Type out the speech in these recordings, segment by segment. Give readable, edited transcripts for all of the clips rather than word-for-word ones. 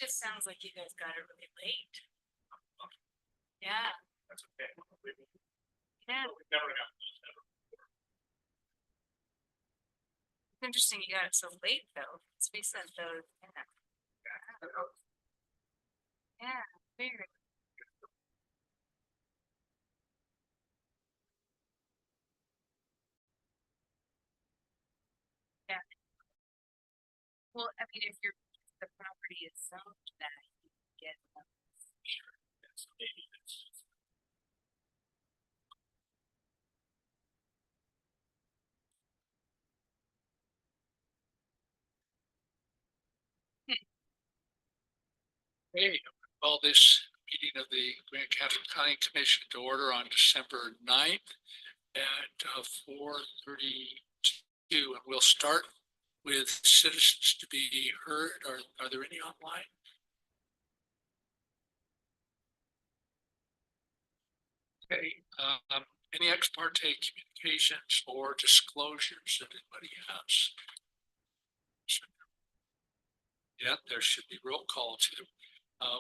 Just sounds like you guys got it really late. Yeah, That's okay. yeah. We've never gotten those ever. It's interesting you got it so late though. It's we sent those. Yeah, very. Yeah. Well, I mean, if the property is zoned that you get. Sure. That's maybe it's hey, call this meeting of the Grant County Planning Commission to order on December 9th at 4:32, and we'll start with citizens to be heard. Are there any online? Okay, any ex parte communications or disclosures that anybody has? Yeah, there should be roll call too.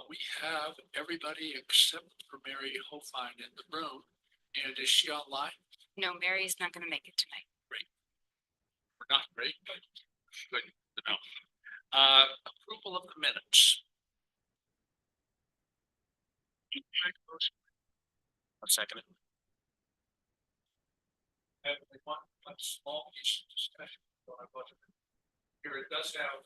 We have everybody except for Mary Hofine in the room. And is she online? No, Mary's not gonna make it tonight. We're not great, but good to know. Approval of the minutes. A second. And one small piece of discussion. Here it does have,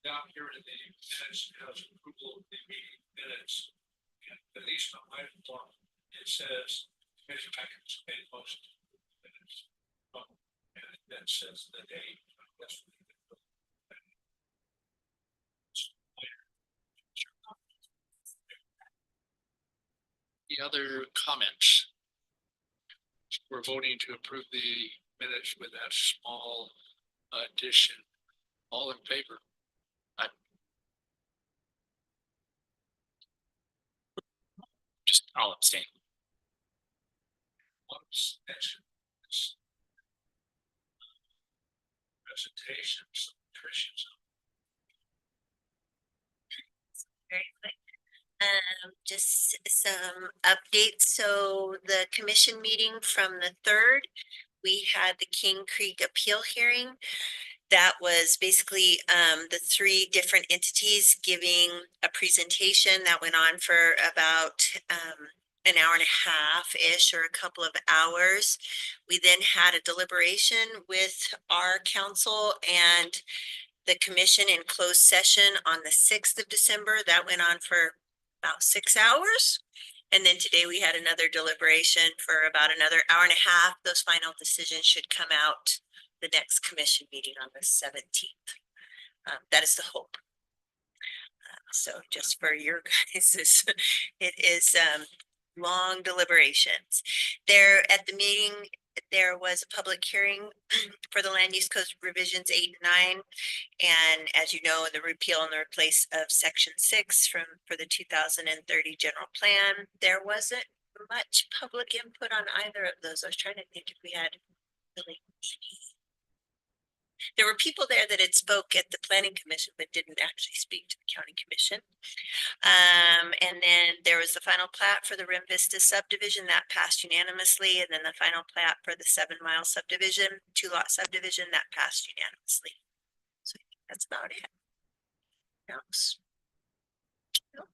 down here in the minutes, it has approval of the meeting minutes. And at least on my form, it says, commission package made most minutes. And it then says the date. Any other comments? We're voting to approve the minutes with that small addition. All in favor? Just I'll abstain. One abstention. Presentations, Tricia's. Very quick. Just some updates. So the commission meeting from the 3rd, we had the King Creek appeal hearing. That was basically the 3 different entities giving a presentation that went on for about an hour and a half-ish or a couple of hours. We then had a deliberation with our council and the commission in closed session on the 6th of December. That went on for about 6 hours. And then today we had another deliberation for about another hour and a half. Those final decisions should come out the next commission meeting on the 17th. That is the hope. So just for your guys, it is long deliberations. There at the meeting, there was a public hearing for the land use code revisions 8 and 9. And as you know, the repeal and the replace of section 6 for the 2030 general plan, there wasn't much public input on either of those. I was trying to think if we had really any. There were people there that had spoke at the planning commission, but didn't actually speak to the county commission. And then there was the final plat for the Rim Vista subdivision that passed unanimously. And then the final plat for the 7-mile subdivision, 2-lot subdivision that passed unanimously. So that's about it. Else? No?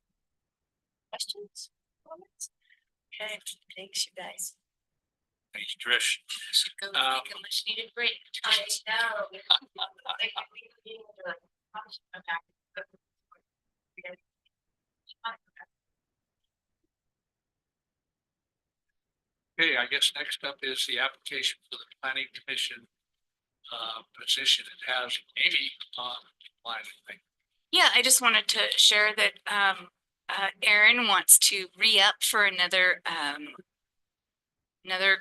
Questions? Comments? Okay, thanks you guys. Thanks, Trish. Should go take a much needed break. I know. Okay, I guess next up is the application for the planning commission position. It has Amy on the line, I think. Yeah, I just wanted to share that Aaron wants to re-up for another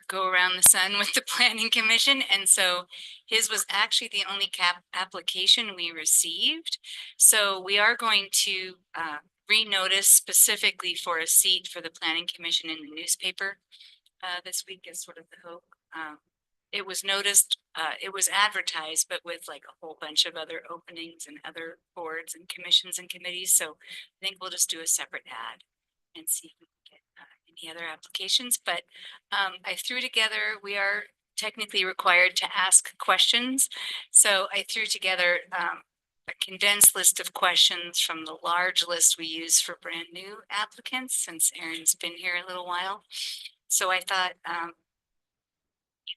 go around the sun with the planning commission. And so his was actually the only application we received. So we are going to renotice specifically for a seat for the planning commission in the newspaper this week is sort of the hope. it was noticed, it was advertised, but with like a whole bunch of other openings and other boards and commissions and committees. So I think we'll just do a separate ad and see if we can get any other applications. But I threw together, we are technically required to ask questions. So I threw together a condensed list of questions from the large list we use for brand new applicants, since Erin's been here a little while. So I thought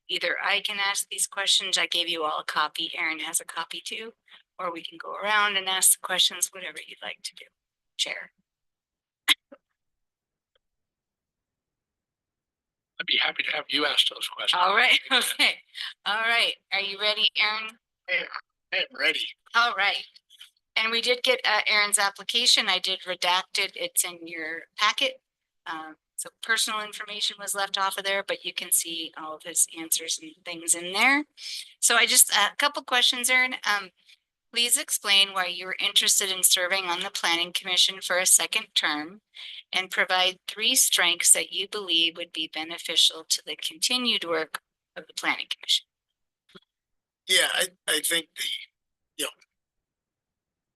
either I can ask these questions, I gave you all a copy, Erin has a copy too, or we can go around and ask the questions, whatever you'd like to do. Chair. I'd be happy to have you ask those questions. All right, okay. All right, are you ready, Erin? I am ready. All right. And we did get Erin's application. I did redact it. It's in your packet. So personal information was left off of there, but you can see all of his answers and things in there. So I just, a couple questions, Erin. Please explain why you were interested in serving on the Planning Commission for a second term and provide 3 strengths that you believe would be beneficial to the continued work of the Planning Commission. Yeah, I think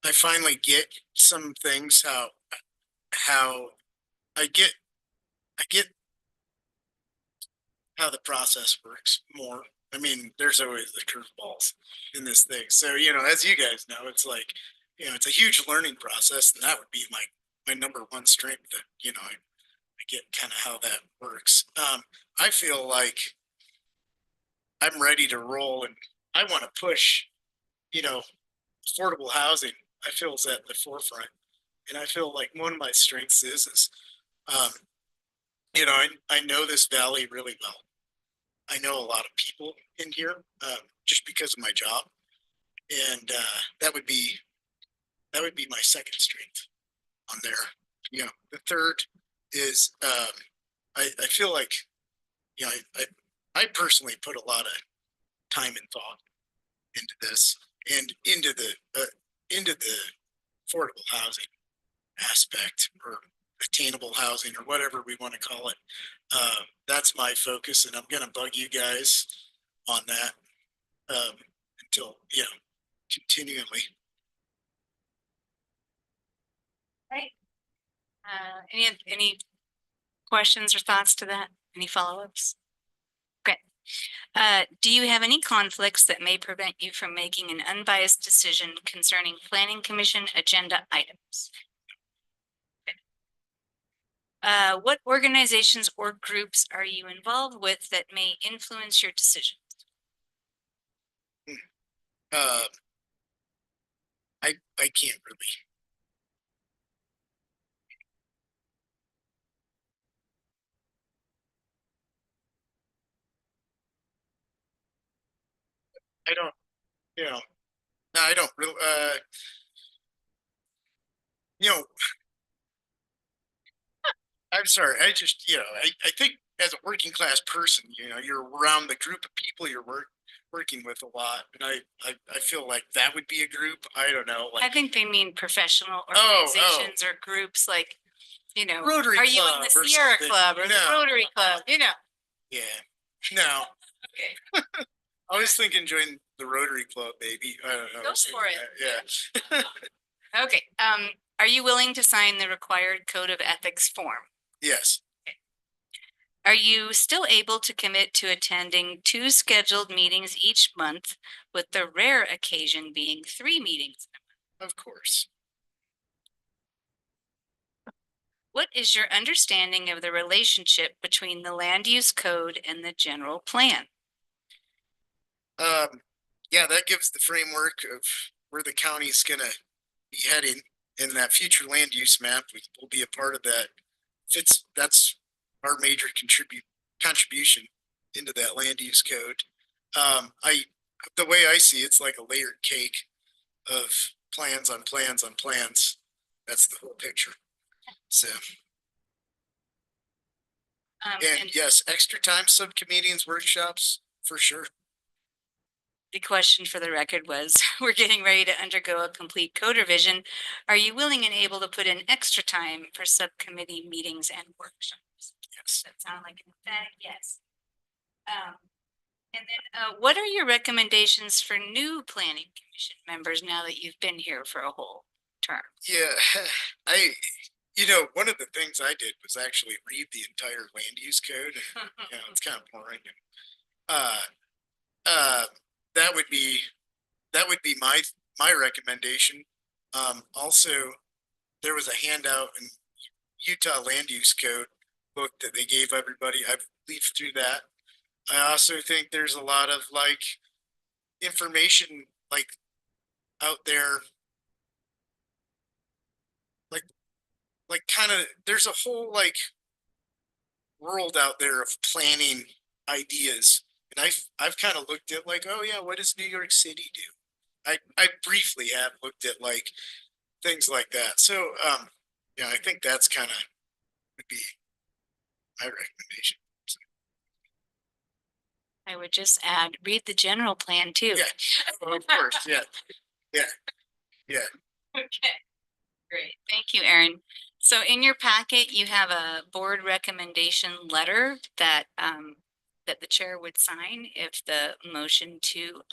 I finally get some things how I get how the process works more. I mean, there's always the curveballs in this thing. So, as you guys know, it's like, it's a huge learning process, and that would be my number one strength that, I get kind of how that works. I feel like I'm ready to roll, and I want to push, affordable housing. I feel is at the forefront, and I feel like one of my strengths is, I know this valley really well. I know a lot of people in here, just because of my job, and that would be my second strength on there. The third is I feel like, I personally put a lot of time and thought into this and into the affordable housing aspect, or attainable housing, or whatever we want to call it. That's my focus, and I'm going to bug you guys on that until, continually. Right. Any questions or thoughts to that? Any follow-ups? Okay. Do you have any conflicts that may prevent you from making an unbiased decision concerning Planning Commission agenda items? Okay. What organizations or groups are you involved with that may influence your decisions? I can't really. I don't, no, I don't really, I'm sorry. I just, I think as a working class person, you're around the group of people you're working with a lot. And I feel like that would be a group. I don't know. I think they mean professional Oh. organizations or groups like, Rotary are you in Club the or Sierra something. Club or the No. Rotary Club, Yeah. No. Okay. I was thinking join the Rotary Club, baby. I don't know. Go for it. Yeah. Okay, are you willing to sign the required code of ethics form? Yes. Are you still able to commit to attending 2 scheduled meetings each month, with the rare occasion being 3 meetings? Of course. What is your understanding of the relationship between the land use code and the general plan? Yeah, that gives the framework of where the county's gonna be heading, and that future land use map will be a part of that. That's our major contribution into that land use code. The way I see it's like a layered cake of plans on plans on plans. That's the whole picture. So, and yes, extra time, subcommittees, workshops, for sure. The question for the record was, we're getting ready to undergo a complete code revision. Are you willing and able to put in extra time for subcommittee meetings and workshops? Yes. That sound like an emphatic yes. And then, what are your recommendations for new planning commission members now that you've been here for a whole term? Yeah, one of the things I did was actually read the entire land use code. It's kind of boring. Uh, uh, that would be, my recommendation. Also, there was a handout in Utah Land Use Code book that they gave everybody. I've leafed through that. I also think there's a lot of information out there. Kind of, there's a whole world out there of planning ideas. And I've kind of looked at oh yeah, what does New York City do? I briefly have looked at things like that. So yeah, I think that's kind of would be my recommendation. I would just add, read the general plan too. Yeah. Of course, yeah. Okay, great. Thank you, Erin. So in your packet, you have a board recommendation letter that that the chair would sign if the motion to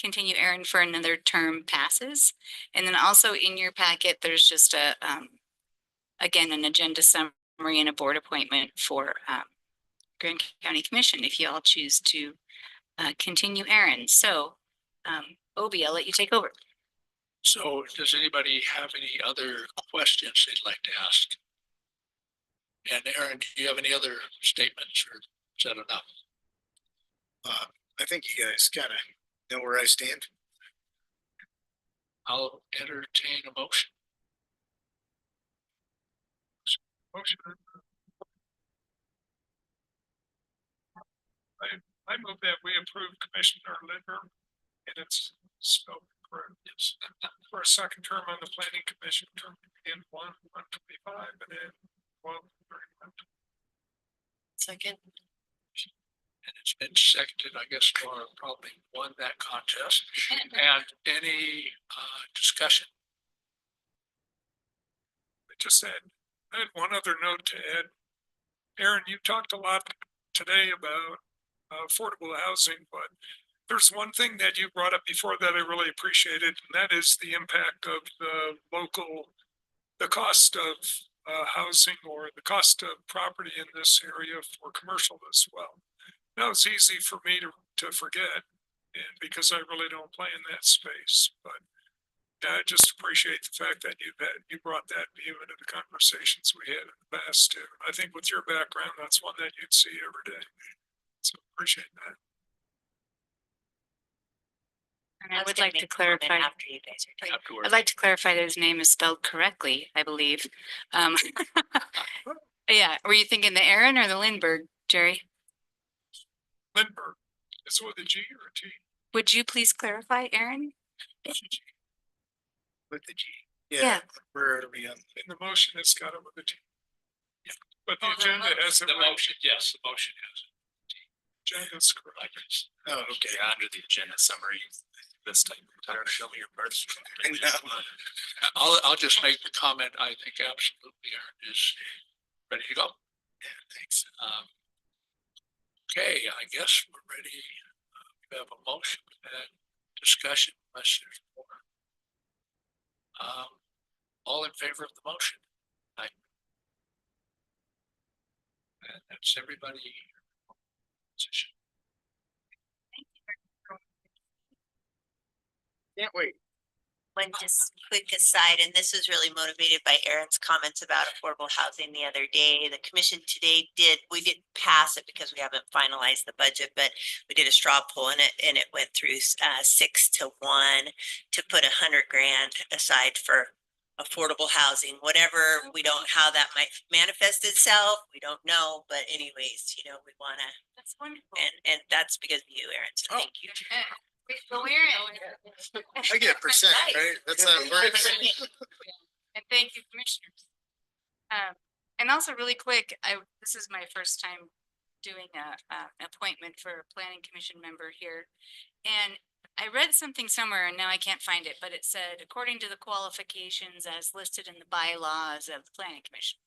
continue Erin for another term passes. And then also in your packet, there's just a again, an agenda summary and a board appointment for Grand County Commission if you all choose to continue Erin. So Obi, I'll let you take over. So does anybody have any other questions they'd like to ask? And Aaron, do you have any other statements or is that enough? I think you guys kind of know where I stand. I'll entertain a motion. Motion. I move that we approve Commissioner Lindbergh and it's spelled correct, yes, for a second term on the planning commission, term in 1/1/25 and then 12/31. Second. And it's been seconded, I guess, Laura probably won that contest. And any discussion? I just had one other note to add. Aaron, you talked a lot today about affordable housing, but there's one thing that you brought up before that I really appreciated, and that is the impact of the cost of housing or the cost of property in this area for commercial as well. Now it's easy for me to forget, and because I really don't play in that space, but I just appreciate the fact that you brought that view into the conversations we had in the past too. I think with your background, that's one that you'd see every day. So appreciate that. And I would like to clarify. After you guys are done. Afterwards. I'd like to clarify that his name is spelled correctly, I believe. Yeah, were you thinking the Aaron or the Lindbergh, Jerry? Lindbergh, is it with a G or a T? Would you please clarify, Aaron? With the G. Yeah. Where are we on? In the motion, it's got it with a T. Yeah, but the agenda has it. The motion, yes, the motion has it. Agenda's correct. Oh, okay. Yeah, under the agenda summary, this type of time, show me your birth. I'll just make the comment, I think absolutely Aaron is ready to go. Yeah, thanks. Okay, I guess we're ready. We have a motion and discussion, unless there's more. All in favor of the motion? Aye. And that's everybody. Position. Can't wait. One just quick aside, and this was really motivated by Aaron's comments about affordable housing the other day. The commission today we didn't pass it because we haven't finalized the budget, but we did a straw poll in it and it went through 6-1 to put $100,000 aside for affordable housing, whatever. We don't, how that might manifest itself. We don't know, but anyways, we want to, That's wonderful. and that's because of you, Aaron. So Oh. thank you. So Aaron. I get a percent, right? That's how it works. And thank you, commissioners. And also really quick, this is my first time doing an appointment for a planning commission member here. And I read something somewhere and now I can't find it, but it said, according to the qualifications as listed in the bylaws of the planning commission.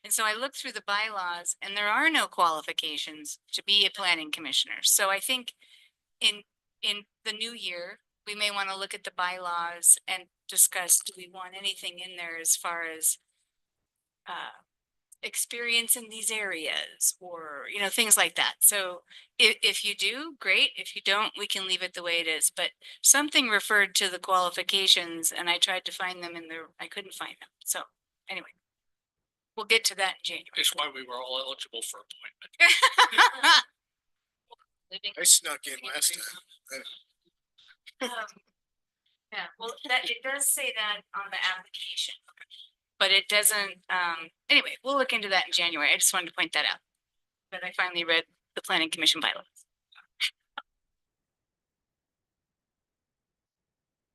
And so I looked through the bylaws and there are no qualifications to be a planning commissioner. So I think in the new year, we may want to look at the bylaws and discuss, do we want anything in there as far as experience in these areas or, you know, things like that. So if you do, great. If you don't, we can leave it the way it is. But something referred to the qualifications and I tried to find them I couldn't find them. So anyway, we'll get to that in January. That's why we were all eligible for appointment. I snuck in last time. Yeah, well, it does say that on the application. But it doesn't, anyway, we'll look into that in January. I just wanted to point that out. That I finally read the planning commission bylaws.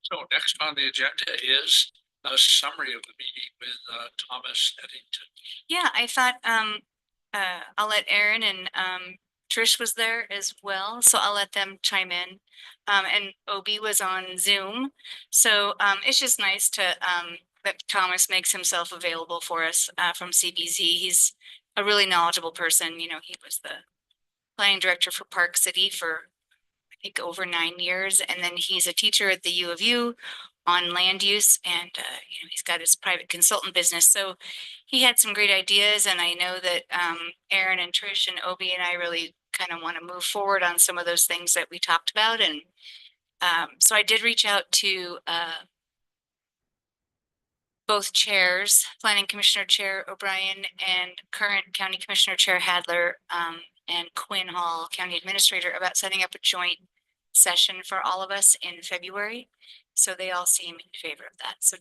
So next on the agenda is a summary of the meeting with Thomas Eddington. Yeah, I thought, I'll let Aaron and, Trish was there as well, so I'll let them chime in. And Obi was on Zoom, so, it's just nice to, that Thomas makes himself available for us, from CBZ. He's a really knowledgeable person, you know, he was the planning director for Park City for, I think, over 9 years, and then he's a teacher at the U of U on land use, and you know, he's got his private consultant business. So he had some great ideas, and I know that Aaron and Trish and Obi and I really kind of want to move forward on some of those things that we talked about. And so I did reach out to both chairs, Planning Commissioner Chair O'Brien and current County Commissioner Chair Hadler, and Quinn Hall, County Administrator, about setting up a joint session for all of us in February. So they all seem in favor of that. So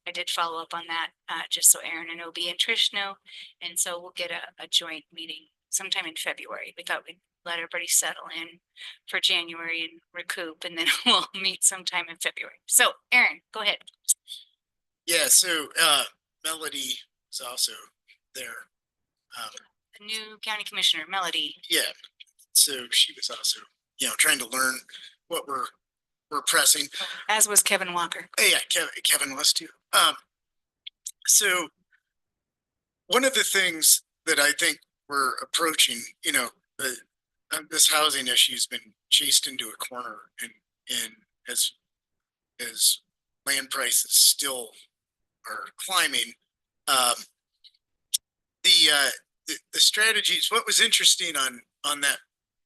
I did follow up on that, just so Aaron and Obi and Trish know. And so we'll get a joint meeting sometime in February. We thought we'd let everybody settle in for January and recoup, and then we'll meet sometime in February. So Aaron, go ahead. Yeah, so Melody is also there. The new county commissioner, Melody. Yeah, so she was also, you know, trying to learn what we're pressing. As was Kevin Walker. Yeah, Kevin was too. So one of the things that I think we're approaching, you know, this housing issue has been chased into a corner, and as land prices still are climbing, the strategies. What was interesting on that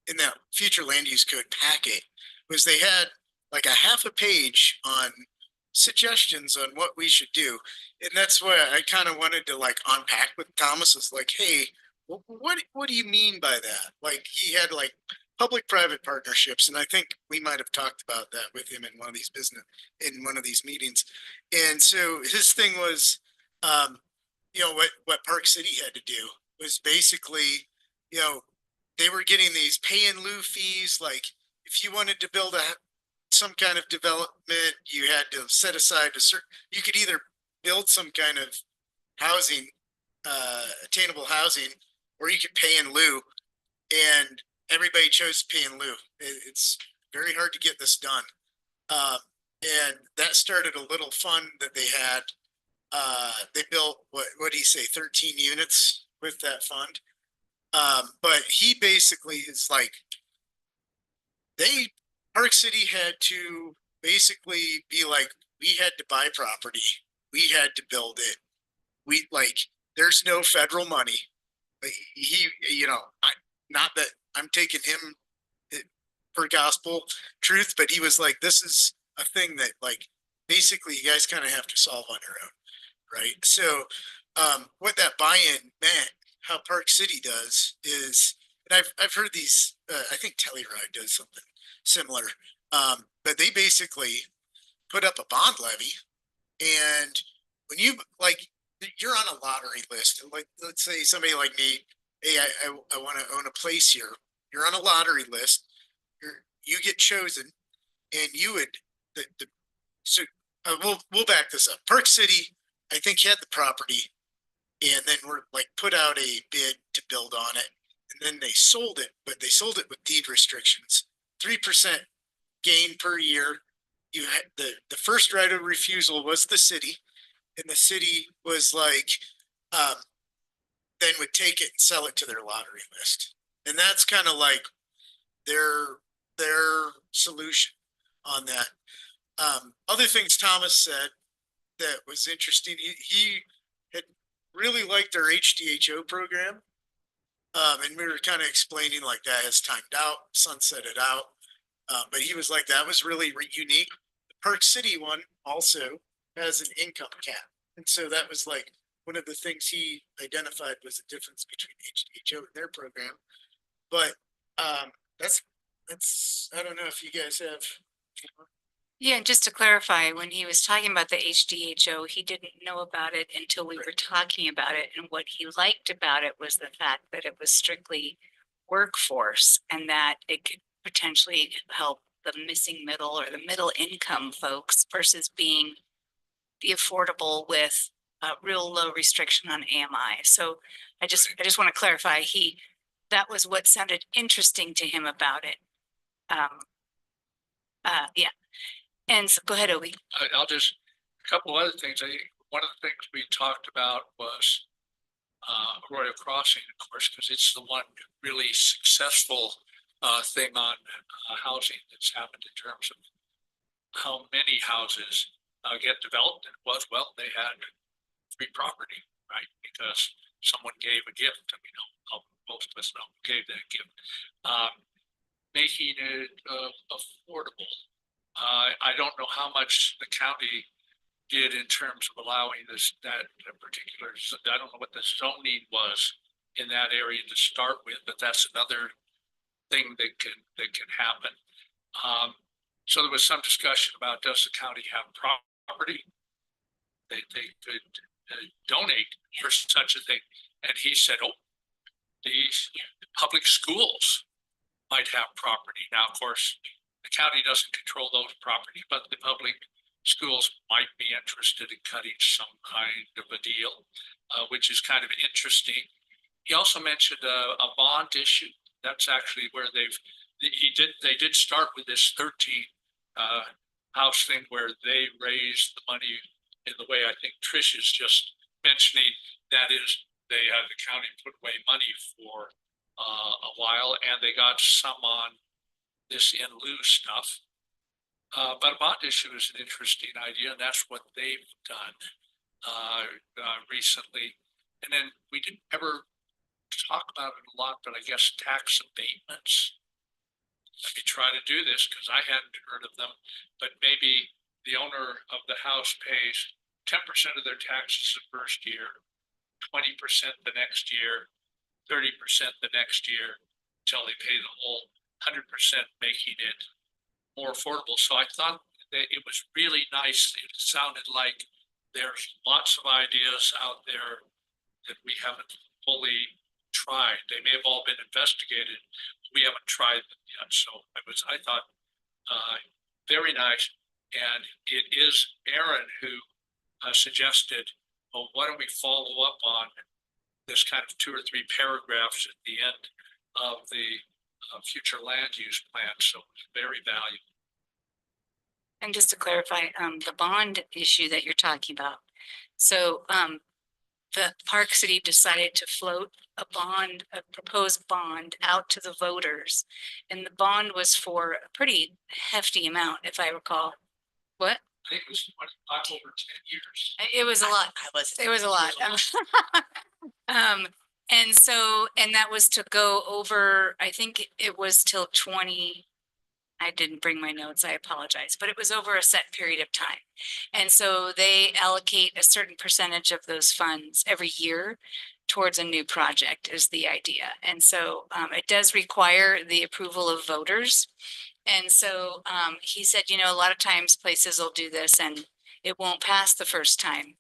in that future land use code packet was they had like a half a page on suggestions on what we should do, and that's what I kind of wanted to like unpack with Thomas. Is like, hey, what do you mean by that? Like he had like public-private partnerships, and I think we might have talked about that with him in one of these meetings. And so his thing was, you know, what Park City had to do was basically, you know, they were getting these pay in lieu fees. Like if you wanted to build some kind of development, you had to set aside you could either build some kind of housing, attainable housing, or you could pay in lieu. And everybody chose to pay in lieu. It's very hard to get this done. And that started a little fund that they had. They built, what do you say, 13 units with that fund. But he basically is like, Park City had to basically be like, we had to buy property. We had to build it. There's no federal money. He, you know, not that I'm taking him for gospel truth, but he was like, this is a thing that like, basically you guys kind of have to solve on your own. Right. So, what that buy-in meant, how Park City does is, and I've heard these, I think Telluride does something similar. But they basically put up a bond levy, and when you're on a lottery list, like let's say somebody like me, hey, I want to own a place here. You're on a lottery list. You get chosen, and you would we'll back this up. Park City, I think, had the property, and then we're like put out a bid to build on it, and then they sold it, but they sold it with deed restrictions. 3% gain per year. You had the first right of refusal was the city, and the city was like, then would take it and sell it to their lottery list. And that's kind of like their solution on that. Other things Thomas said that was interesting, he had really liked their HDHO program. And we were kind of explaining like that has timed out, sunsetted out. But he was like, that was really unique. The Park City one also has an income cap. And so that was like one of the things he identified was the difference between HDHO and their program. But that's, I don't know if you guys have. Yeah, and just to clarify, when he was talking about the HDHO, he didn't know about it until we were talking about it. And what he liked about it was the fact that it was strictly workforce and that it could potentially help the missing middle or the middle income folks versus being the affordable with a real low restriction on AMI. So I just want to clarify, that was what sounded interesting to him about it. Yeah. And so go ahead, Obi. I'll just, a couple other things. One of the things we talked about was Royal Crossing, of course, because it's the one really successful thing on housing that's happened in terms of how many houses get developed. It was, well, they had free property, right? Because someone gave a gift. I mean, most of us know who gave that gift. Making it affordable. I don't know how much the county did in terms of allowing that particular, I don't know what the zoning was in that area to start with, but that's another thing that can happen. So there was some discussion about, does the county have property they could donate for such a thing? And he said, oh, these public schools might have property. Now, of course, the county doesn't control those property, but the public schools might be interested in cutting some kind of a deal, which is kind of interesting. He also mentioned a bond issue. That's actually where they did start with this 13 house thing where they raised the money in the way I think Trish is just mentioning. That is, they had the county put away money for a while, and they got some on this in lieu stuff. But a bond issue is an interesting idea, and that's what they've done recently. And then we didn't ever talk about it a lot, but I guess tax abatements. Let me try to do this because I hadn't heard of them, but maybe the owner of the house pays 10% of their taxes the first year, 20% the next year, 30% the next year, until they pay the whole 100%, making it more affordable. So I thought that it was really nice. It sounded like there's lots of ideas out there that we haven't fully tried. They may have all been investigated. We haven't tried them yet. So I thought very nice. And it is Aaron who suggested, well, why don't we follow up on this kind of 2 or 3 paragraphs at the end of the future land use plan. So very valuable. And just to clarify, the bond issue that you're talking about. So the Park City decided to float a proposed bond out to the voters. And the bond was for a pretty hefty amount, if I recall. What? I think it was over 10 years. It was a lot. It was a lot. And that was to go over, I think it was till 20, I didn't bring my notes, I apologize, but it was over a set period of time. And so they allocate a certain percentage of those funds every year towards a new project is the idea. And so it does require the approval of voters. And so he said, you know, a lot of times places will do this and it won't pass the first time,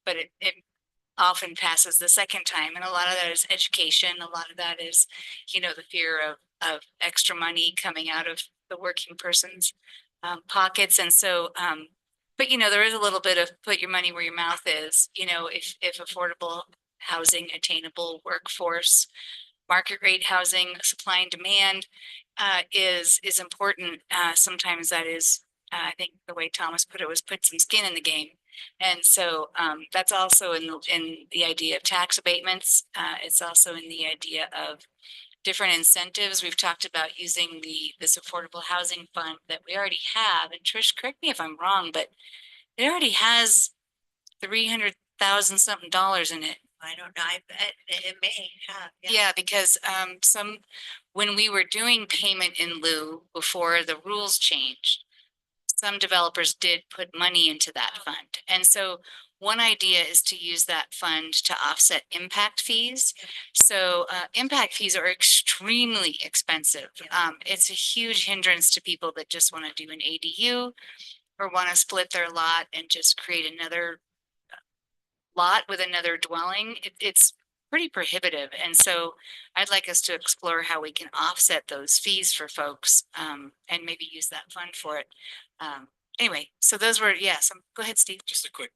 but it often passes the second time. And a lot of that is education. A lot of that is, you know, the fear of extra money coming out of the working person's pockets. And so, but you know, there is a little bit of put your money where your mouth is, you know, if affordable housing, attainable workforce, market rate housing, supply and demand is important. Sometimes that is, I think the way Thomas put it was put some skin in the game. And so that's also in the idea of tax abatements. It's also in the idea of different incentives. We've talked about using this affordable housing fund that we already have. And Trish, correct me if I'm wrong, but it already has 300,000 something dollars in it. I don't know, I bet it may have. Yeah, because when we were doing payment in lieu before the rules changed, some developers did put money into that fund. And so one idea is to use that fund to offset impact fees. So impact fees are extremely expensive. It's a huge hindrance to people that just want to do an ADU or want to split their lot and just create another lot with another dwelling. It's pretty prohibitive. And so I'd like us to explore how we can offset those fees for folks and maybe use that fund for it. Anyway, so those were, yes, go ahead, Steve. Just a quick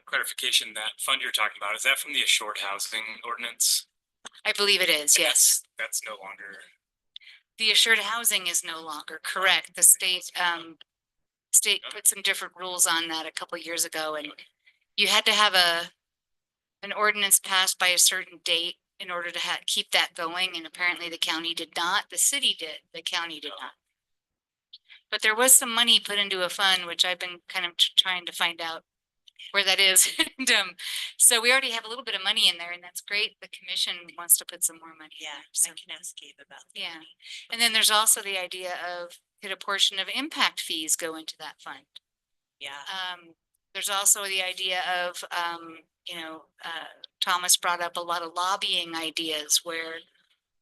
clarification, that fund you're talking about, is that from the assured housing ordinance? I believe it is, yes. That's no longer. The assured housing is no longer correct. The state put some different rules on that a couple of years ago, and you had to have an ordinance passed by a certain date in order to keep that going, and apparently the county did not. The city did, the county did not. But there was some money put into a fund, which I've been kind of trying to find out where that is. And so we already have a little bit of money in there, and that's great. The commission wants to put some more money. Yeah, So I can ask Gabe about that. yeah, and then there's also the idea of could a portion of impact fees go into that fund? Yeah, There's also the idea of, Thomas brought up a lot of lobbying ideas where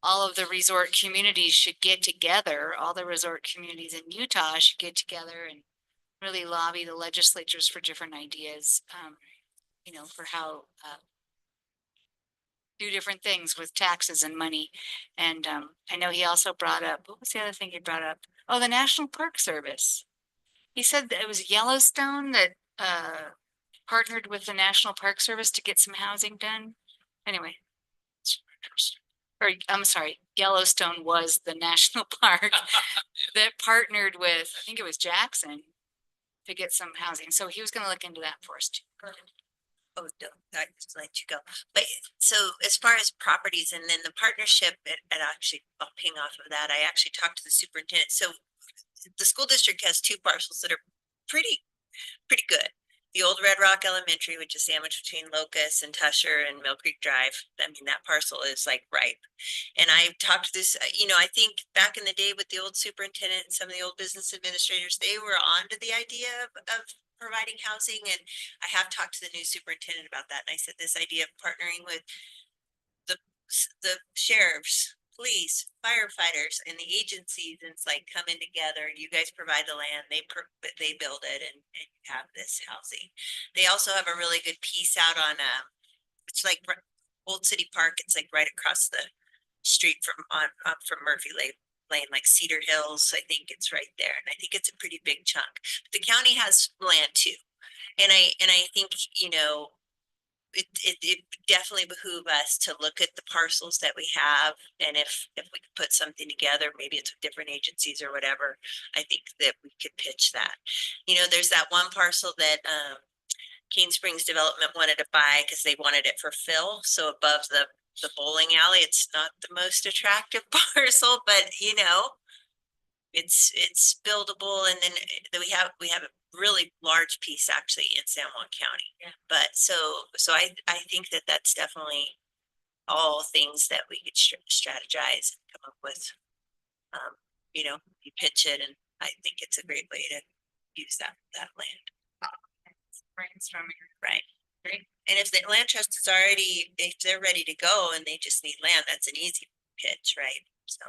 all of the resort communities should get together, all the resort communities in Utah should get together and really lobby the legislatures for different ideas, for how do different things with taxes and money. And I know he also brought up, what was the other thing he brought up? Oh, the National Park Service. He said that it was Yellowstone that partnered with the National Park Service to get some housing done. Anyway, It's interesting. or I'm sorry, Yellowstone was the national park that partnered with, I think it was Jackson, to get some housing. So he was going to look into that for us too. oh, no, I just let you go. But so as far as properties and then the partnership, and actually I'll ping off of that, I actually talked to the superintendent. So the school district has two parcels that are pretty good. The old Red Rock Elementary, which is sandwiched between Locust and Tusher and Mill Creek Drive. I mean, that parcel is like ripe. And I talked to this, I think back in the day with the old superintendent and some of the old business administrators, they were onto the idea of providing housing. And I have talked to the new superintendent about that. And I said, this idea of partnering with the sheriffs, police, firefighters, and the agencies, and it's like coming together. You guys provide the land, they build it, and you have this housing. They also have a really good piece out on it's like Old City Park. It's like right across the street from Murphy Lane, like Cedar Hills. I think it's right there, and I think it's a pretty big chunk. But the county has land too, and I think it definitely behoove us to look at the parcels that we have, and if we could put something together, maybe it's with different agencies or whatever, I think that we could pitch that. There's that one parcel that Cane Springs Development wanted to buy because they wanted it for fill. So above the bowling alley, it's not the most attractive parcel, but it's buildable. And then we have a really large piece actually in San Juan County. Yeah. But so I think that that's definitely all things that we could strategize and come up with. You pitch it, and I think it's a great way to use that land. Brainstorming. Right. Great. And if the land trust is already, if they're ready to go and they just need land, that's an easy pitch, right? So.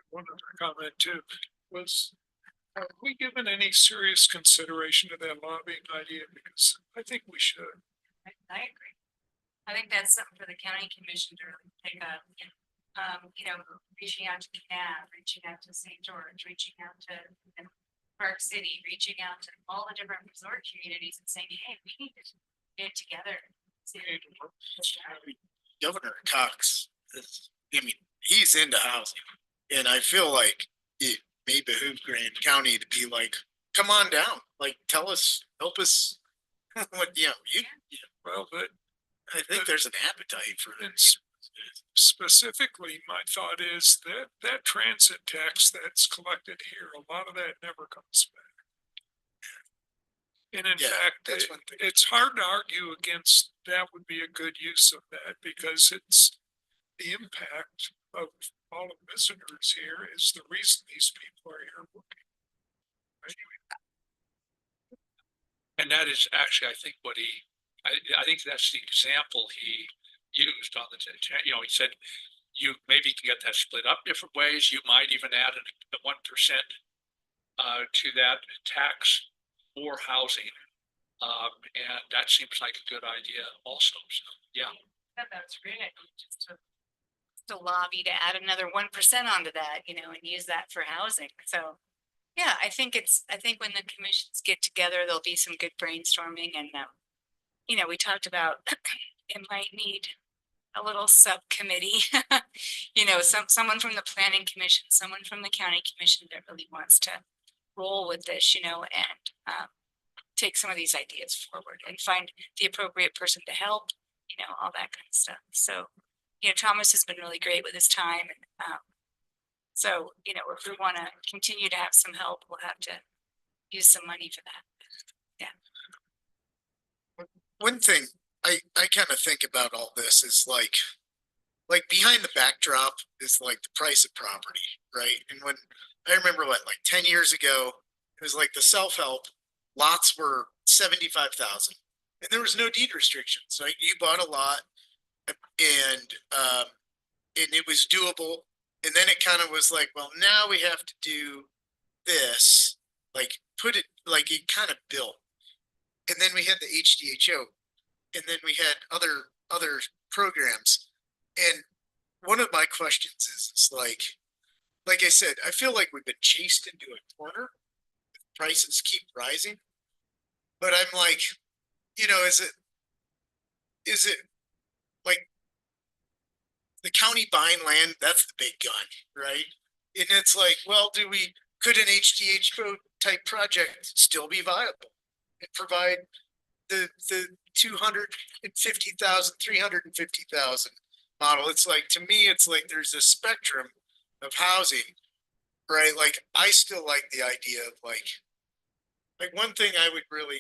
One other comment too was, have we given any serious consideration to that lobbying idea? Because I think we should. I agree. I think that's something for the county commission to really take up. Reaching out to CAB, reaching out to St. George, reaching out to Park City, reaching out to all the different resort communities and saying, hey, we need to get together, Governor Cox I mean, he's into housing. And I feel like it may behoove Grand County to be like, come on down, like, tell us, help us. What, Well, but I think there's an appetite for it. it's specifically, my thought is that that transit tax that's collected here, a lot of that never comes back. And in Yeah, fact, that's one thing. it's hard to argue against that would be a good use of that because it's the impact of all of visitors here is the reason these people are here working. And that is actually, I think what I think that's the example he used on the, he said, you maybe can get that split up different ways. You might even add the 1% to that tax for housing. And that seems like a good idea also. So, yeah. That's great. Just to lobby to add another 1% onto that, and use that for housing. So, yeah, I think when the commissions get together, there'll be some good brainstorming and, we talked about it might need a little subcommittee, someone from the planning commission, someone from the county commission that really wants to roll with this, and take some of these ideas forward and find the appropriate person to help, all that kind of stuff. So, Thomas has been really great with his time. And so, if we want to continue to have some help, we'll have to use some money for that. One thing I kind of think about all this is like behind the backdrop is like the price of property, right? And when I remember like 10 years ago, it was like the self-help lots were 75,000 and there was no deed restrictions. Like you bought a lot and it was doable. And then it kind of was like, well, now we have to do this, like put it like it kind of built. And then we had the HDHO, and then we had other programs. And one of my questions is like I said, I feel like we've been chased into a corner. Prices keep rising, but I'm like, is it like the county buying land? That's the big gun, right? And it's like, well, could an HDHO type project still be viable and provide the 250,000, 350,000 model? It's like, to me, it's like there's a spectrum of housing, right? Like I still like the idea of like one thing I would really,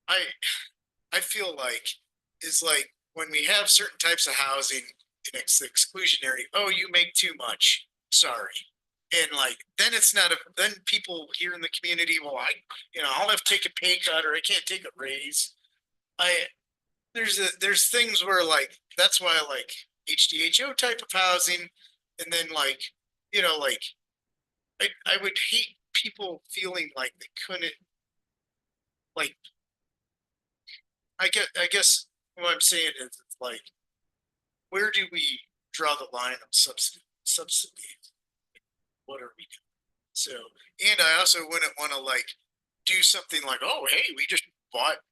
I feel like is like when we have certain types of housing and it's exclusionary, oh, you make too much, sorry. And like, then it's not then people here in the community, well, I'll have to take a pay cut or I can't take a raise. There's things where like, that's why I like HDHO type of housing. And then like, I would hate people feeling like they couldn't, like, I guess what I'm saying is it's like, where do we draw the line of subsidies? What are we doing? So, and I also wouldn't want to like do something like, oh, hey, we just bought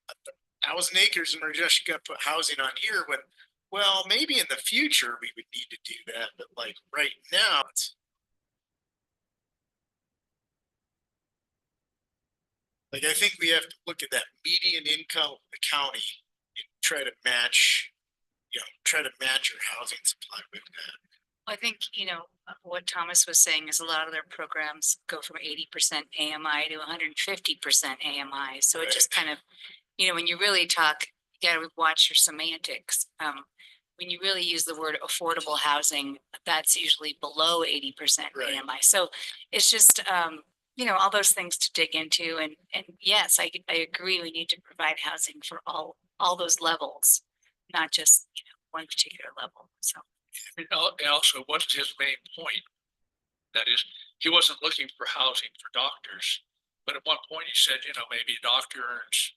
1,000 acres and we're just gonna put housing on here when, well, maybe in the future we would need to do that, but like right now it's like, I think we have to look at that median income of the county and try to match your housing supply with that. I think, what Thomas was saying is a lot of their programs go from 80% AMI to 150% AMI. So it just kind of, when you really talk, you gotta watch your semantics. When you really use the word affordable housing, that's usually below 80% Right. AMI. So it's just, all those things to dig into. And yes, I agree. We need to provide housing for all those levels, not just, one particular level. So. And also, what's his main point? That is, he wasn't looking for housing for doctors, but at one point he said, maybe a doctor earns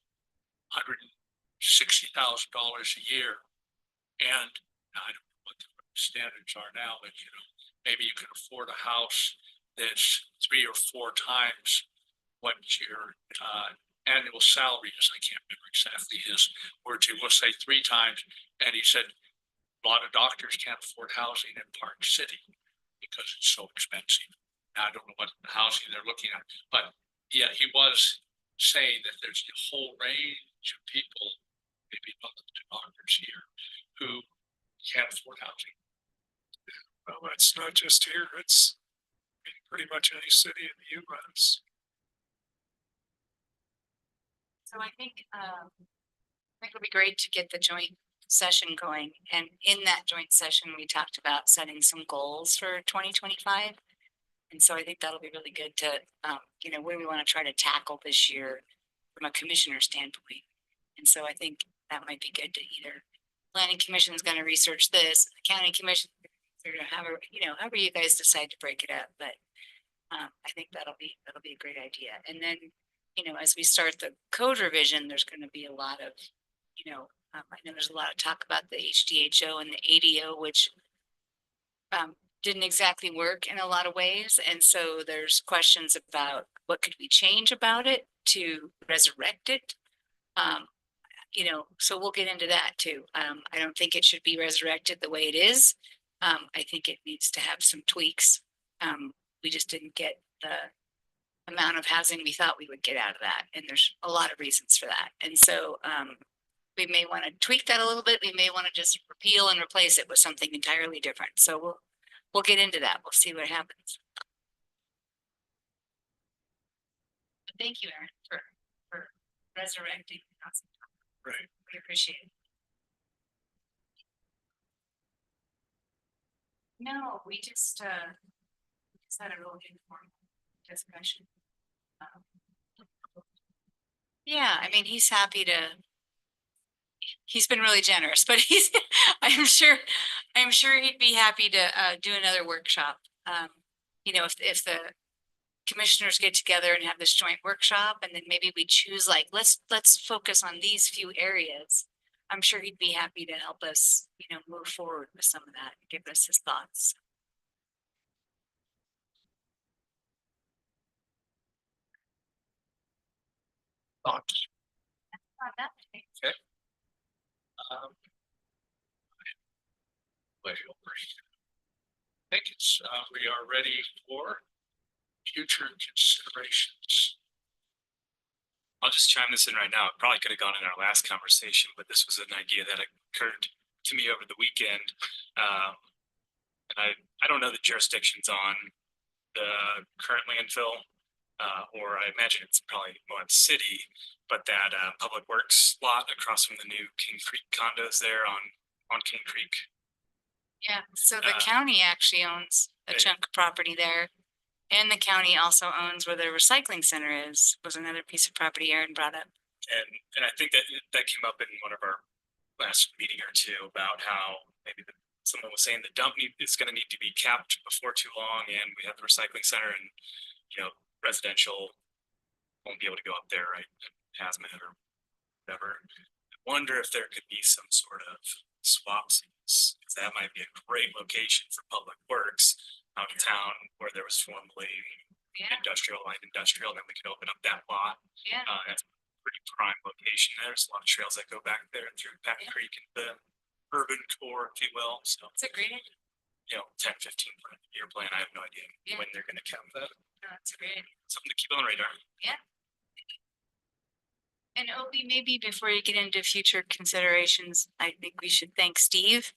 $160,000 a year, and I don't know what the standards are now, but maybe you can afford a house that's 3 or 4 times what your annual salary is, I can't remember exactly his words, he will say 3 times, and he said, a lot of doctors can't afford housing in Park City because it's so expensive. Now, I don't know what housing they're looking at, but yeah, he was saying that there's a whole range of people, maybe not the doctors here, who can't afford housing. Well, it's not just here, it's in pretty much any city in the US. So I think it'll be great to get the joint session going. And in that joint session, we talked about setting some goals for 2025. And so I think that'll be really good to, where we want to try to tackle this year from a commissioner standpoint. And so I think that might be good to either planning commission is going to research this, the county commission, or however you guys decide to break it up. But I think that'll be a great idea. And then, as we start the code revision, there's going to be a lot of, I know there's a lot of talk about the HDHO and the ADO, which didn't exactly work in a lot of ways. And so there's questions about what could we change about it to resurrect it. So we'll get into that too. I don't think it should be resurrected the way it is. I think it needs to have some tweaks. We just didn't get the amount of housing we thought we would get out of that. And there's a lot of reasons for that. And so we may want to tweak that a little bit. We may want to just repeal and replace it with something entirely different. So we'll get into that. We'll see what happens. But thank you, Erin, for resurrecting. Right. We appreciate it. No, we just had a really informal discussion. Yeah, I mean, he's happy to. He's been really generous, but I'm sure he'd be happy to do another workshop. If the commissioners get together and have this joint workshop, and then maybe we choose let's focus on these few areas. I'm sure he'd be happy to help us, move forward with some of that, give us his thoughts. Thoughts? Okay. Way over. I think it's, we are ready for future considerations. I'll just chime this in right now. It probably could have gone in our last conversation, but this was an idea that occurred to me over the weekend. And I don't know the jurisdictions on the current landfill, or I imagine it's probably Moab City, but that public works lot across from the new King Creek condos there on King Creek. Yeah, so the county actually owns a chunk of property there. And the county also owns where the recycling center was another piece of property Erin brought up. And I think that came up in one of our last meeting or two about how maybe someone was saying the dump is going to need to be capped before too long, and we have the recycling center, and residential won't be able to go up there, right? Hazmat or whatever. I wonder if there could be some sort of swaps, because that might be a great location for public works out of town where there was formerly industrial, light industrial, then we could open up that lot. Yeah. That's a pretty prime location. There's a lot of trails that go back there through Pack Creek and the urban core, if you will. So It's a great idea. 10, 15 year plan. I have no idea when they're going to cap that. No, that's a great idea. Something to keep on the radar. Yeah. And Opie, maybe before you get into future considerations, I think we should thank Steve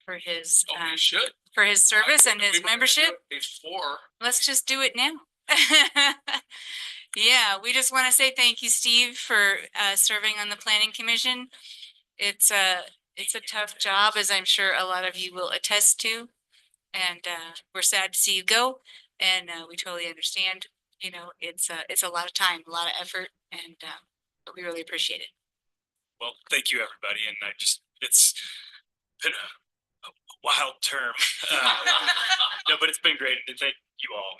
for his We should. for his service and his We were membership. Before. Let's just do it now. Yeah, we just want to say thank you, Steve, for serving on the planning commission. It's a tough job, as I'm sure a lot of you will attest to. And we're sad to see you go. And we totally understand. It's a lot of time, a lot of effort, and but we really appreciate it. Well, thank you, everybody. And it's been a wild term. No, but it's been great. And thank you all.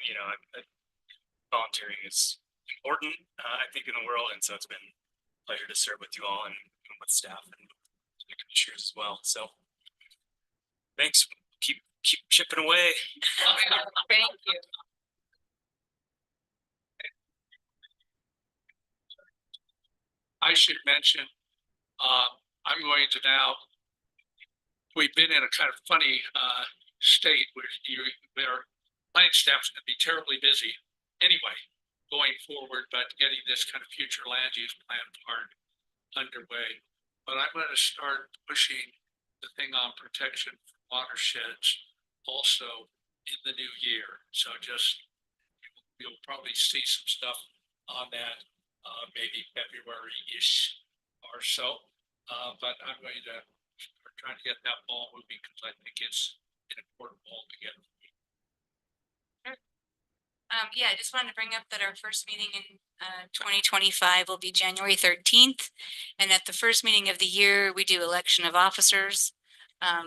Volunteering is important, I think, in the world. And so it's been a pleasure to serve with you all and with staff and the commissioners as well. So thanks. Keep chipping away. Thank you. I should mention, I'm going to now, we've been in a kind of funny, state where planning staff's gonna be terribly busy anyway, going forward, but getting this kind of future land use plan part underway. But I'm gonna start pushing the thing on protection for watersheds also in the new year. So just, you'll probably see some stuff on that, maybe February-ish or so. But I'm going to start trying to get that ball moving because I think it's an important ball to get. Yeah, I just wanted to bring up that our first meeting in 2025 will be January 13th. And at the first meeting of the year, we do election of officers.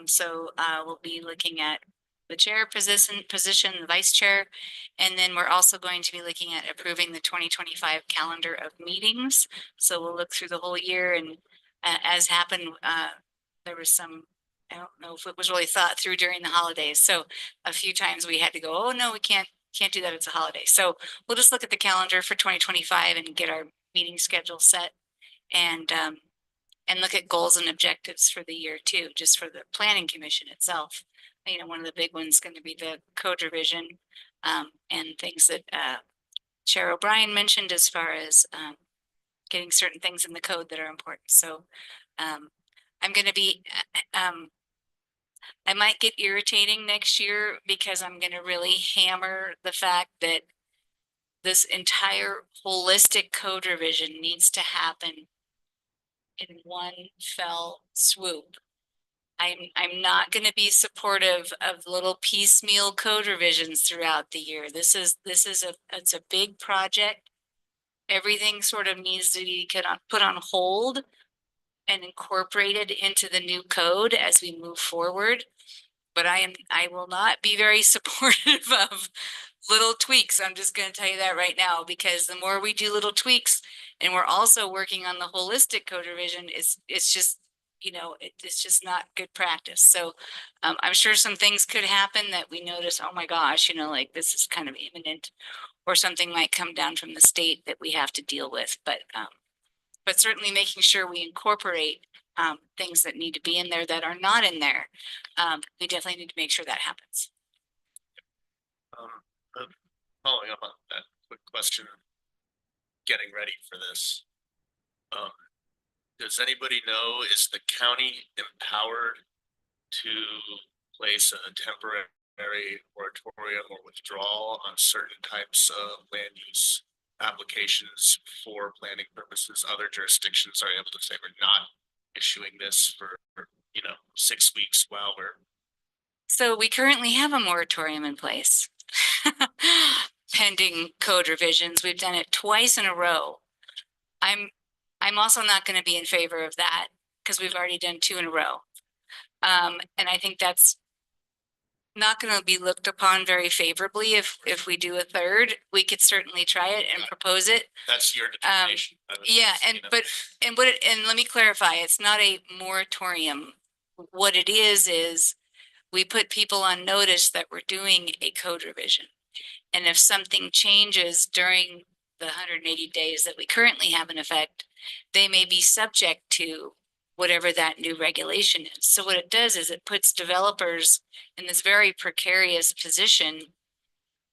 So we'll be looking at the chair position, the vice chair. And then we're also going to be looking at approving the 2025 calendar of meetings. So we'll look through the whole year, and as happened, there was some, I don't know if it was really thought through during the holidays. So a few times we had to go, oh no, we can't do that, it's a holiday. So we'll just look at the calendar for 2025 and get our meeting schedule set, and look at goals and objectives for the year too, just for the planning commission itself. You know, one of the big ones is going to be the code revision, and things that Chair O'Brien mentioned as far as getting certain things in the code that are important. So I'm going to be I might get irritating next year because I'm going to really hammer the fact that this entire holistic code revision needs to happen in one fell swoop. I'm not going to be supportive of little piecemeal code revisions throughout the year. It's a big project. Everything sort of needs to be put on hold and incorporated into the new code as we move forward. But I will not be very supportive of little tweaks. I'm just going to tell you that right now, because the more we do little tweaks, and we're also working on the holistic code revision, it's just, you know, it's just not good practice. So I'm sure some things could happen that we notice, oh my gosh, you know, like this is kind of imminent, or something might come down from the state that we have to deal with. But certainly making sure we incorporate things that need to be in there that are not in there. We definitely need to make sure that happens. Following up on that quick question, getting ready for this. Does anybody know, is the county empowered to place a temporary moratorium or withdrawal on certain types of land use applications for planning purposes? Other jurisdictions are able to say, we're not issuing this for, 6 weeks while we're. So we currently have a moratorium in place pending code revisions. We've done it twice in a row. I'm also not going to be in favor of that because we've already done 2 in a row. And I think that's not going to be looked upon very favorably if we do a third. We could certainly try it and propose it. That's your determination. Yeah, and let me clarify, it's not a moratorium. What it is we put people on notice that we're doing a code revision. And if something changes during the 180 days that we currently have in effect, they may be subject to whatever that new regulation is. So what it does is it puts developers in this very precarious position,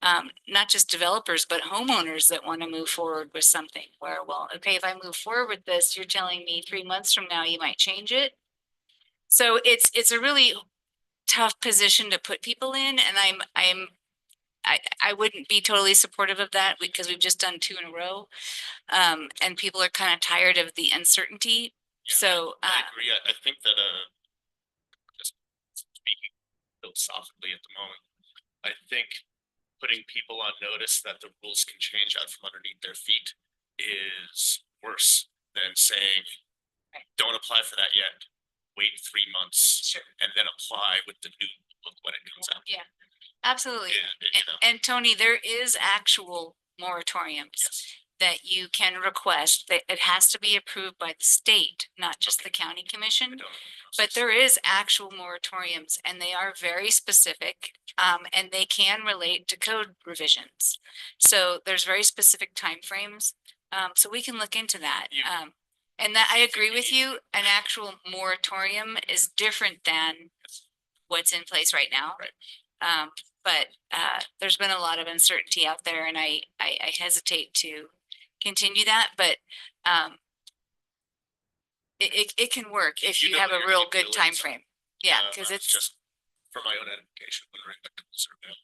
not just developers, but homeowners that want to move forward with something where, well, okay, if I move forward with this, you're telling me 3 months from now, you might change it. So it's a really tough position to put people in. And I wouldn't be totally supportive of that because we've just done 2 in a row. And people are kind of tired of the uncertainty. Yeah, So I agree. I think that just speaking philosophically at the moment, I think putting people on notice that the rules can change out from underneath their feet is worse than saying, don't apply for that yet. Wait 3 months and then apply with the new look when it comes out. yeah, absolutely. Yeah, And Tony, there is actual moratoriums that you can request. That it has to be approved by the state, not just the county commission. But there is actual moratoriums, and they are very specific, and they can relate to code revisions. So there's very specific timeframes. So we can look into that. And that I agree with you, an actual moratorium is different than what's in place right now. Right. But there's been a lot of uncertainty out there and I hesitate to continue that, but it can work if You you know have what a your real good capabilities time are. frame. Yeah, I because was it's, just for my own edification, wondering what the tools are now.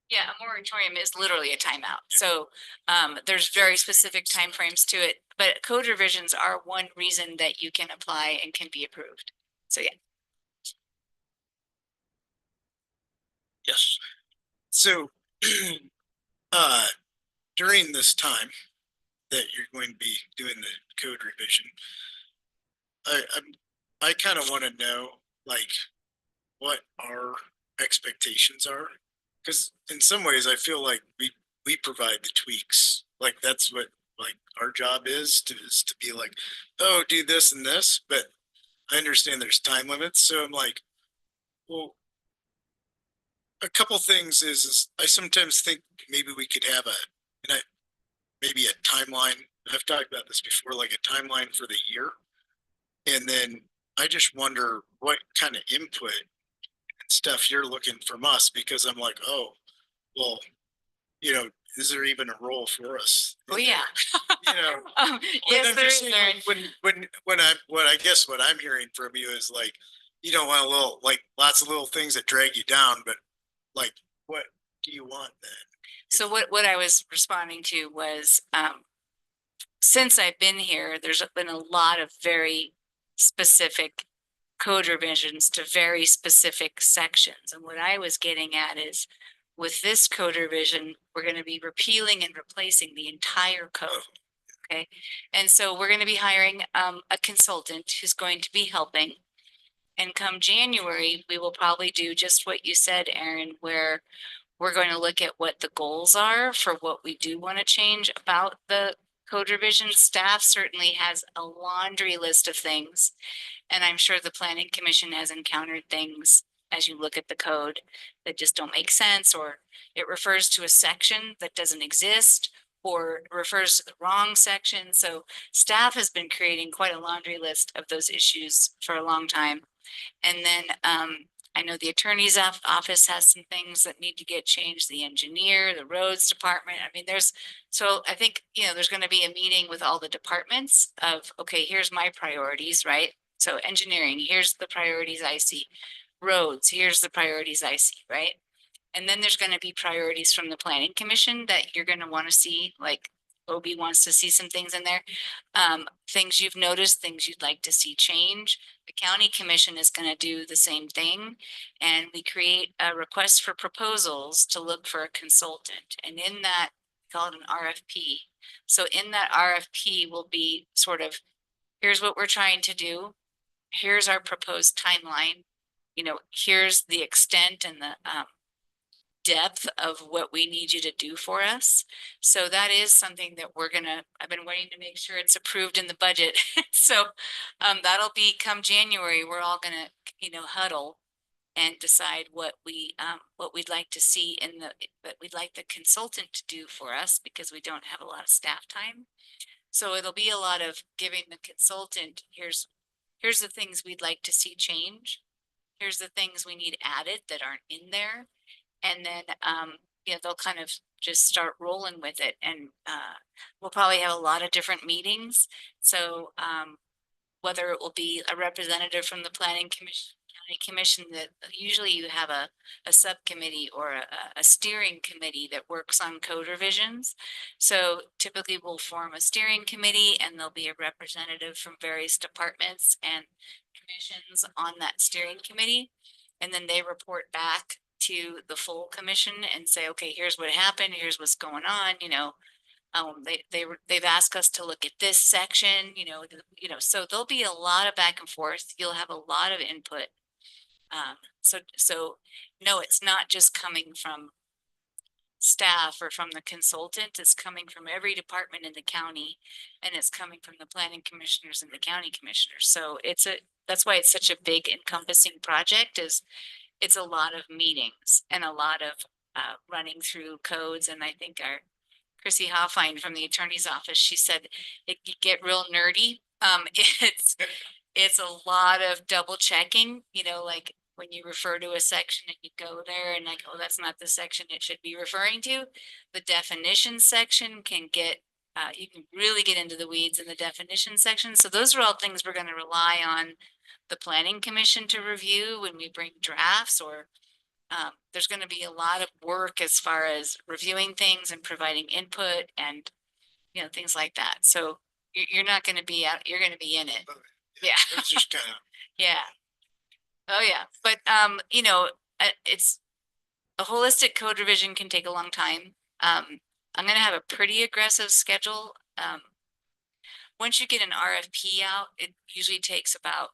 yeah, a moratorium is literally a timeout. So there's very specific timeframes to it, but code revisions are one reason that you can apply and can be approved. So yeah. Yes. So, uh, during this time that you're going to be doing the code revision, I kind of want to know, like, what our expectations are. Because in some ways, I feel like we provide the tweaks. Like that's what like our job is to be like, oh, do this and this. But I understand there's time limits, so I'm like, well, a couple things is I sometimes think maybe we could have maybe a timeline. I've talked about this before, like a timeline for the year. And then I just wonder what kind of input and stuff you're looking from us, because I'm like, oh, well, is there even a role for us? Oh, yeah. You know, but Yes, I'm there just is. saying, There. like, what I guess what I'm hearing from you is like, you don't want like lots of little things that drag you down, but like, what do you want then? So what I was responding to was, since I've been here, there's been a lot of very specific code revisions to very specific sections. And what I was getting at is with this code revision, we're going to be repealing and replacing the entire code. Okay. And so we're going to be hiring a consultant who's going to be helping. And come January, we will probably do just what you said, Aaron, where we're going to look at what the goals are for what we do want to change about the code revision. Staff certainly has a laundry list of things. And I'm sure the planning commission has encountered things as you look at the code that just don't make sense, or it refers to a section that doesn't exist, or refers to the wrong section. So staff has been creating quite a laundry list of those issues for a long time. And then I know the attorney's office has some things that need to get changed, the engineer, the roads department. I mean, so I think, there's going to be a meeting with all the departments of, okay, here's my priorities, right? So engineering, here's the priorities I see. Roads, here's the priorities I see, right? And then there's going to be priorities from the planning commission that you're going to want to see, like Obi wants to see some things in there. Things you've noticed, things you'd like to see change. The county commission is going to do the same thing. And we create a request for proposals to look for a consultant. And in that, we call it an RFP. So in that RFP will be sort of, here's what we're trying to do. Here's our proposed timeline. Here's the extent and the depth of what we need you to do for us. So that is something that I've been waiting to make sure it's approved in the budget. So that'll be come January, we're all gonna, huddle and decide what we'd like to see what we'd like the consultant to do for us, because we don't have a lot of staff time. So it'll be a lot of giving the consultant, here's the things we'd like to see change. Here's the things we need added that aren't in there. And then, they'll kind of just start rolling with it. And we'll probably have a lot of different meetings. So whether it will be a representative from the planning commission, county commission, that usually you have a subcommittee or a steering committee that works on code revisions. So typically we'll form a steering committee and there'll be a representative from various departments and commissions on that steering committee. And then they report back to the full commission and say, okay, here's what happened, here's what's going on. They've asked us to look at this section, so there'll be a lot of back and forth. You'll have a lot of input. So no, it's not just coming from staff or from the consultant, it's coming from every department in the county, and it's coming from the planning commissioners and the county commissioners. So that's why it's such a big encompassing project. It's a lot of meetings and a lot of running through codes. And I think Chrissy Hoffine from the attorney's office, she said it could get real nerdy. It's a lot of double checking, you know, like when you refer to a section and you go there and like, oh, that's not the section it should be referring to. The definition section can get, you can really get into the weeds in the definition section. So those are all things we're going to rely on the planning commission to review when we bring drafts, or there's going to be a lot of work as far as reviewing things and providing input and, you know, things like that. So you're not going to be out, you're going to be in it. Yeah. It's just kind of, Yeah. Oh, yeah. But, you know, it's a holistic code revision can take a long time. I'm going to have a pretty aggressive schedule. Once you get an RFP out, it usually takes about,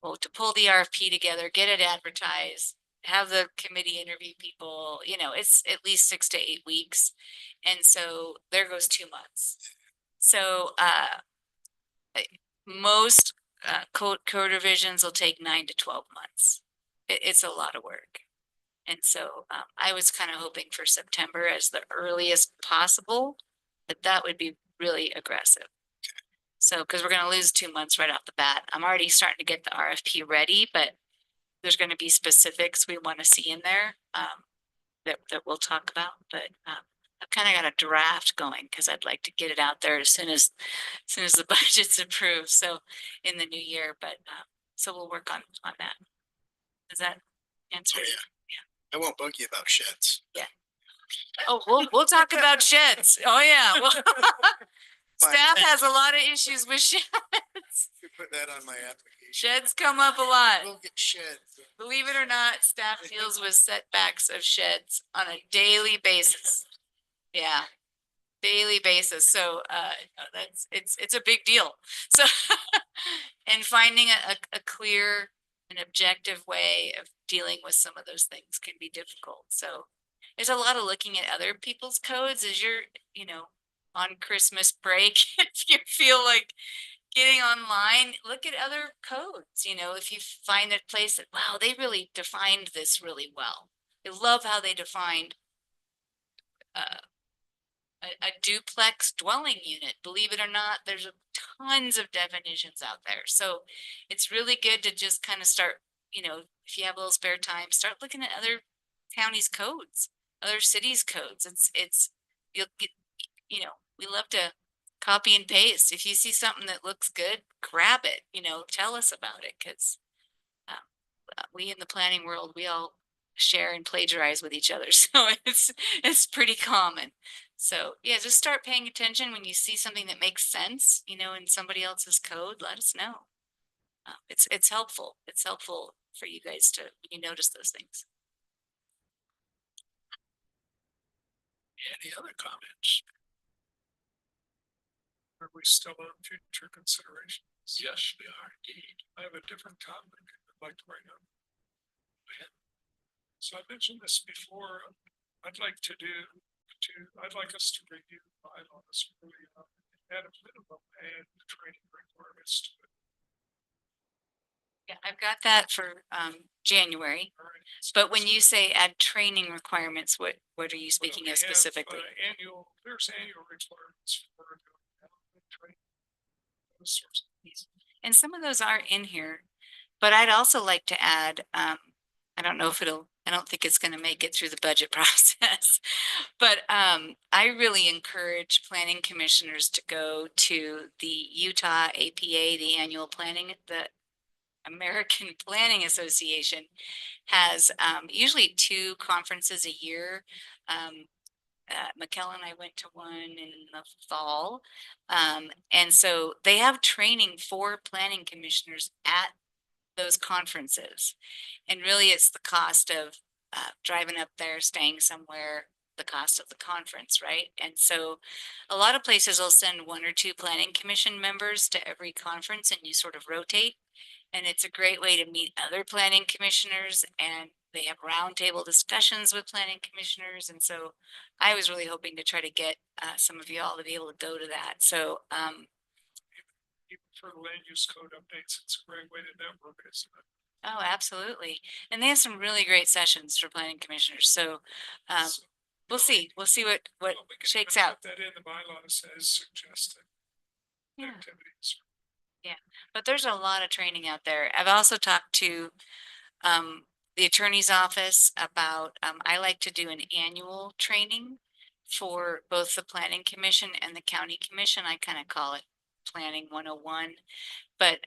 well, to pull the RFP together, get it advertised, have the committee interview people, you know, it's at least 6 to 8 weeks. And so there goes 2 months. So, most code revisions will take 9 to 12 months. It's a lot of work. And so I was kind of hoping for September as the earliest possible, but that would be really aggressive. So, because we're going to lose 2 months right off the bat. I'm already starting to get the RFP ready, but there's going to be specifics we want to see in there that we'll talk about. But I've kind of got a draft going because I'd like to get it out there as soon as the budget's approved. So in the new year, but so we'll work on that. Does that answer? oh yeah. I won't bug you about sheds. Oh, we'll talk about sheds. Oh, yeah. Well, staff has a lot of issues with sheds. You put that on my application. Sheds come up a lot. We'll get sheds. Believe it or not, staff deals with setbacks of sheds on a daily basis. Yeah, daily basis. So it's a big deal. So and finding a clear and objective way of dealing with some of those things can be difficult. So there's a lot of looking at other people's codes as you're, you know, on Christmas break. If you feel like getting online, look at other codes. You know, if you find a place that, wow, they really defined this really well. I love how they defined a duplex dwelling unit. Believe it or not, there's tons of definitions out there. So it's really good to just kind of start, you know, if you have a little spare time, start looking at other counties' codes, other cities' codes. You'll get, you know, we love to copy and paste. If you see something that looks good, grab it, you know, tell us about it. Cause we in the planning world, we all share and plagiarize with each other. So it's pretty common. So yeah, just start paying attention when you see something that makes sense, you know, in somebody else's code, let us know. It's helpful. It's helpful for you guys to, you notice those things. Any other comments? Are we still on future considerations? Yes, we are indeed. I have a different topic I'd like to bring up. So I mentioned this before, I'd like us to review bylaws really, at a minimum and the training requirements to it. Yeah, I've got that for January. All right. But when you say add training requirements, what are you Well, speaking we of have, specifically? There's annual requirements for training. Those sorts of things. And some of those are in here, but I'd also like to add, I don't know if I don't think it's gonna make it through the budget process. But I really encourage planning commissioners to go to the Utah APA, the annual planning, the American Planning Association has usually 2 conferences a year. McKellen and I went to one in the fall. And so they have training for planning commissioners at those conferences. And really it's the cost of driving up there, staying somewhere, the cost of the conference, right? And so a lot of places will send 1 or 2 planning commission members to every conference and you sort of rotate. And it's a great way to meet other planning commissioners, and they have roundtable discussions with planning commissioners. And so I was really hoping to try to get some of you all to be able to go to that. So Even for the land use code updates, it's a great way to network, isn't it? oh, absolutely. And they have some really great sessions for planning commissioners. So So we'll see what Well, we can shakes even out. put that in the bylaws as suggested Yeah. activities. But there's a lot of training out there. I've also talked to the attorney's office about, I like to do an annual training for both the planning commission and the county commission. I kind of call it planning 101. But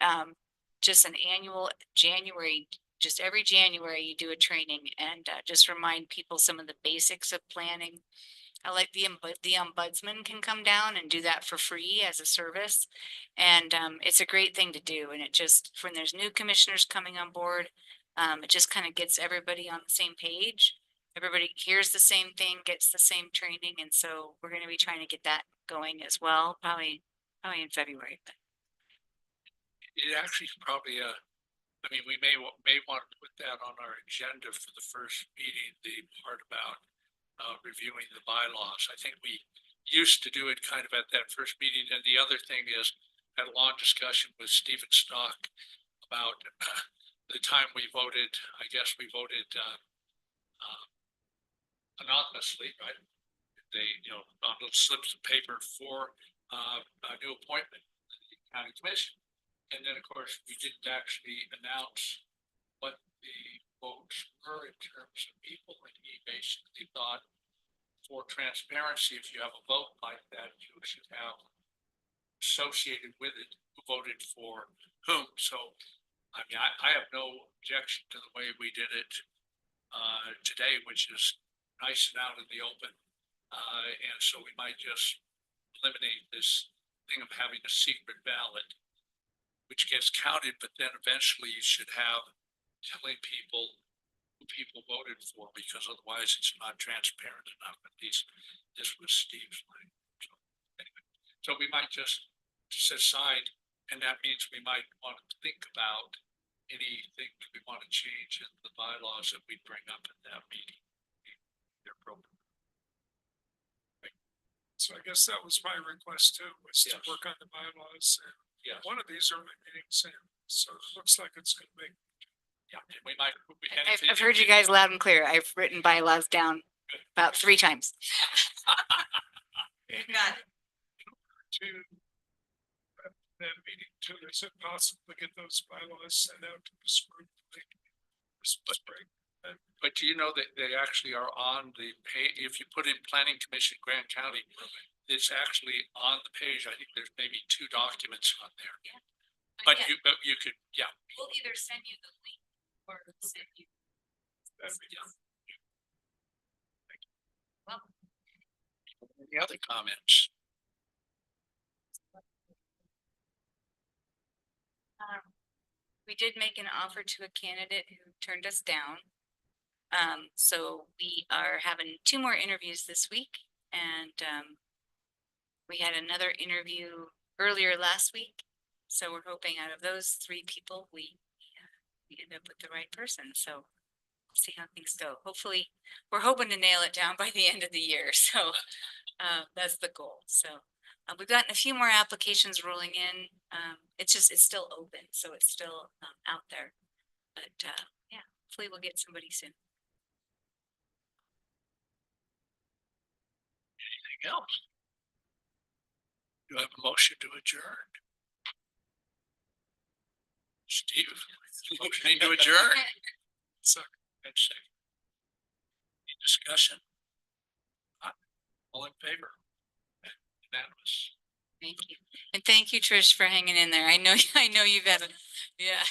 just an annual January, just every January you do a training and just remind people some of the basics of planning. I like the ombudsman can come down and do that for free as a service. And it's a great thing to do. And it just, when there's new commissioners coming on board, it just kind of gets everybody on the same page. Everybody hears the same thing, gets the same training. And so we're going to be trying to get that going as well, probably in February. But It actually is probably I mean, we may want to put that on our agenda for the first meeting, the part about reviewing the bylaws. I think we used to do it kind of at that first meeting. And the other thing is, had a long discussion with Stephen Stock about the time we voted. I guess we voted anonymously, right? They, on little slips of paper for a new appointment to the county commission. And then, of course, we didn't actually announce what the votes were in terms of people. And he basically thought, for transparency, if you have a vote like that, you should have associated with it who voted for whom. So, I mean, I have no objection to the way we did it today, which is nice and out in the open. And so we might just eliminate this thing of having a secret ballot, which gets counted, but then eventually you should have telling people who people voted for, because otherwise it's not transparent enough. At least this was Steve's line. So anyway, so we might just set aside, and that means we might want to think about anything we want to change in the bylaws that we bring up at that meeting. They're appropriate. So I guess that was my request too, was to Yes. work on the bylaws. And Yes. one of these are my meetings, and so it looks like it's gonna make. Yeah, and we might. I've heard you guys loud and clear. I've written bylaws down about 3 times. Got it. To that meeting too, is it possible to get those bylaws sent out to the spring? Spring? But do you know that they actually are on the page? If you put in Planning Commission Grant County, it's actually on the page. I think there's maybe 2 documents on there. But yeah, you could, yeah. we'll either send you the link or send you. That'd be- Well, Any other comments? we did make an offer to a candidate who turned us down. So we are having 2 more interviews this week, and we had another interview earlier last week. So we're hoping out of those 3 people, we end up with the right person. So we'll see how things go. Hopefully, we're hoping to nail it down by the end of the year. So that's the goal. So we've gotten a few more applications rolling in. It's still open, so it's still out there. But yeah, hopefully we'll get somebody soon. Anything else? Do I have a motion to adjourn? Steve, motion to adjourn? So And second. Any discussion? All in favor? Unanimous. Thank you. And thank you, Trish, for hanging in there. I know you've had a, yeah.